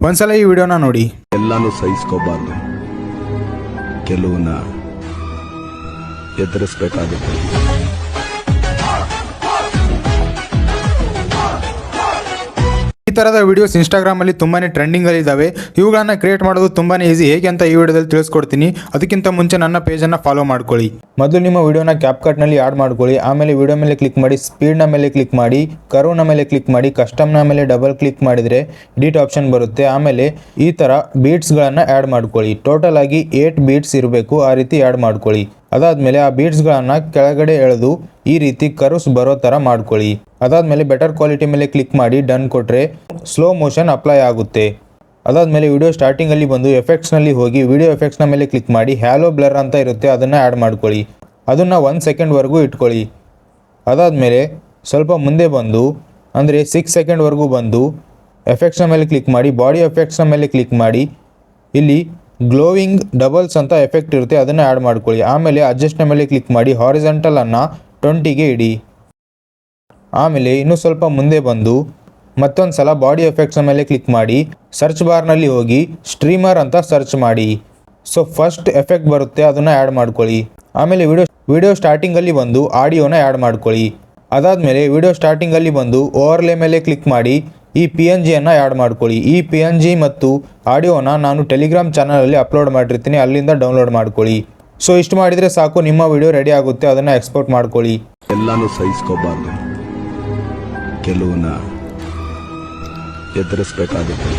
ಒಂದ್ಸಲ ಈ ವಿಡಿಯೋನ ನೋಡಿ. ಎಲ್ಲಾನು ಸಹಿಸ್ಕೋಬಾರ್ದು, ಕೆಲವನ್ನ ಎದುರಿಸಬೇಕಾಗುತ್ತೆ. ಈ ಥರದ ವಿಡಿಯೋಸ್ ಇನ್ಸ್ಟಾಗ್ರಾಮಲ್ಲಿ ತುಂಬಾ ಟ್ರೆಂಡಿಂಗಲ್ಲಿ ಇದ್ದಾವೆ. ಇವುಗಳನ್ನು ಕ್ರಿಯೇಟ್ ಮಾಡೋದು ತುಂಬಾ ಈಸಿ. ಹೇಗೆ ಅಂತ ಈ ವಿಡಿಯೋದಲ್ಲಿ ತಿಳಿಸ್ಕೊಡ್ತೀನಿ. ಅದಕ್ಕಿಂತ ಮುಂಚೆ ನನ್ನ ಪೇಜನ್ನು ಫಾಲೋ ಮಾಡ್ಕೊಳ್ಳಿ. ಮೊದಲು ನಿಮ್ಮ ವಿಡಿಯೋನ ಕ್ಯಾಪ್ಕಟ್ನಲ್ಲಿ ಆ್ಯಡ್ ಮಾಡ್ಕೊಳ್ಳಿ. ಆಮೇಲೆ ವಿಡಿಯೋ ಮೇಲೆ ಕ್ಲಿಕ್ ಮಾಡಿ, ಸ್ಪೀಡ್ನ ಮೇಲೆ ಕ್ಲಿಕ್ ಮಾಡಿ, ಕರ್ವ್ನ ಮೇಲೆ ಕ್ಲಿಕ್ ಮಾಡಿ, ಕಸ್ಟಮ್ನ ಮೇಲೆ ಡಬಲ್ ಕ್ಲಿಕ್ ಮಾಡಿದರೆ ಎಡಿಟ್ ಆಪ್ಷನ್ ಬರುತ್ತೆ. ಆಮೇಲೆ ಈ ಥರ ಬೀಟ್ಸ್ಗಳನ್ನು ಆ್ಯಡ್ ಮಾಡ್ಕೊಳ್ಳಿ. ಟೋಟಲ್ ಆಗಿ 8 ಬೀಟ್ಸ್ ಇರಬೇಕು, ಆ ರೀತಿ ಆ್ಯಡ್ ಮಾಡ್ಕೊಳ್ಳಿ. ಅದಾದಮೇಲೆ ಆ ಬೀಟ್ಸ್ಗಳನ್ನು ಕೆಳಗಡೆ ಎಳೆದು ಈ ರೀತಿ ಕರ್ವ್ಸ್ ಬರೋ ಥರ ಮಾಡ್ಕೊಳ್ಳಿ. ಅದಾದಮೇಲೆ ಬೆಟರ್ ಕ್ವಾಲಿಟಿ ಮೇಲೆ ಕ್ಲಿಕ್ ಮಾಡಿ ಡನ್ ಕೊಟ್ಟರೆ ಸ್ಲೋ ಮೋಷನ್ ಅಪ್ಲೈ ಆಗುತ್ತೆ. ಅದಾದಮೇಲೆ ವಿಡಿಯೋ ಸ್ಟಾರ್ಟಿಂಗಲ್ಲಿ ಬಂದು ಎಫೆಕ್ಟ್ಸ್ನಲ್ಲಿ ಹೋಗಿ ವಿಡಿಯೋ ಎಫೆಕ್ಟ್ಸ್ನ ಮೇಲೆ ಕ್ಲಿಕ್ ಮಾಡಿ ಹ್ಯಾಲೋ ಬ್ಲರ್ ಅಂತ ಇರುತ್ತೆ, ಅದನ್ನು ಆ್ಯಡ್ ಮಾಡ್ಕೊಳ್ಳಿ. ಅದನ್ನು 1 ಸೆಕೆಂಡ್ವರೆಗೂ ಇಟ್ಕೊಳ್ಳಿ. ಅದಾದಮೇಲೆ ಸ್ವಲ್ಪ ಮುಂದೆ ಬಂದು ಅಂದರೆ 6 ಸೆಕೆಂಡ್ವರೆಗೂ ಬಂದು ಎಫೆಕ್ಟ್ಸ್ನ ಮೇಲೆ ಕ್ಲಿಕ್ ಮಾಡಿ, ಬಾಡಿ ಎಫೆಕ್ಟ್ಸ್ನ ಮೇಲೆ ಕ್ಲಿಕ್ ಮಾಡಿ, ಇಲ್ಲಿ ಗ್ಲೋವಿಂಗ್ ಡಬಲ್ಸ್ ಅಂತ ಎಫೆಕ್ಟ್ ಇರುತ್ತೆ, ಅದನ್ನು ಆ್ಯಡ್ ಮಾಡ್ಕೊಳ್ಳಿ. ಆಮೇಲೆ ಅಡ್ಜಸ್ಟ್ನ ಮೇಲೆ ಕ್ಲಿಕ್ ಮಾಡಿ ಹಾರಿಜಾಂಟಲನ್ನು 20ಗೆ ಇಡಿ. ಆಮೇಲೆ ಇನ್ನೂ ಸ್ವಲ್ಪ ಮುಂದೆ ಬಂದು ಮತ್ತೊಂದು ಸಲ ಬಾಡಿ ಎಫೆಕ್ಟ್ಸ್ನ ಮೇಲೆ ಕ್ಲಿಕ್ ಮಾಡಿ ಸರ್ಚ್ ಬಾರ್ನಲ್ಲಿ ಹೋಗಿ ಸ್ಟ್ರೀಮರ್ ಅಂತ ಸರ್ಚ್ ಮಾಡಿ. ಸೊ ಫಸ್ಟ್ ಎಫೆಕ್ಟ್ ಬರುತ್ತೆ, ಅದನ್ನು ಆ್ಯಡ್ ಮಾಡ್ಕೊಳ್ಳಿ. ಆಮೇಲೆ ವಿಡಿಯೋ ಸ್ಟಾರ್ಟಿಂಗಲ್ಲಿ ಬಂದು ಆಡಿಯೋನ ಆ್ಯಡ್ ಮಾಡ್ಕೊಳ್ಳಿ. ಅದಾದಮೇಲೆ ವಿಡಿಯೋ ಸ್ಟಾರ್ಟಿಂಗಲ್ಲಿ ಬಂದು ಓವರ್ಲೇ ಮೇಲೆ ಕ್ಲಿಕ್ ಮಾಡಿ ಈ PNGಯನ್ನು ಆ್ಯಡ್ ಮಾಡ್ಕೊಳ್ಳಿ. ಈ PNG ಮತ್ತು ಆಡಿಯೋನ ನಾನು ಟೆಲಿಗ್ರಾಮ್ ಚಾನಲಲ್ಲಿ ಅಪ್ಲೋಡ್ ಮಾಡಿರ್ತೀನಿ, ಅಲ್ಲಿಂದ ಡೌನ್ಲೋಡ್ ಮಾಡ್ಕೊಳ್ಳಿ. ಸೊ ಇಷ್ಟು ಮಾಡಿದರೆ ಸಾಕು, ನಿಮ್ಮ ವಿಡಿಯೋ ರೆಡಿ ಆಗುತ್ತೆ. ಅದನ್ನು ಎಕ್ಸ್ಪೋರ್ಟ್ ಮಾಡ್ಕೊಳ್ಳಿ. ಎಲ್ಲಾನು ಸಹಿಸ್ಕೋಬಾರ್ದು, ಕೆಲವನ್ನ ಎದುರಿಸಬೇಕಾಗುತ್ತೆ.